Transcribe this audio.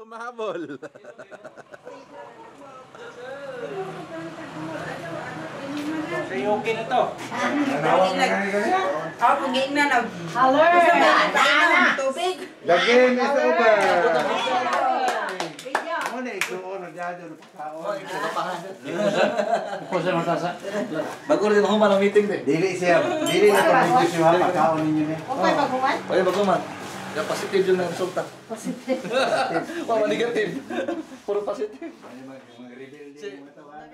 humahabol. Say okay na to. Ako pagiging na nag... Haller! Tubig. The game is over! Muna, isuon na dyan yung pagkaon. Ako sa matasa. Bago rin ako man ang meeting din. Dili siya, dili na pag-video siya, pagkaon ninyo niya. Okay, baguman? Ay, bago man. Yung positive yung resulta. Positive. Wala negative. Puro positive. Mga rebelde yung mga tawag.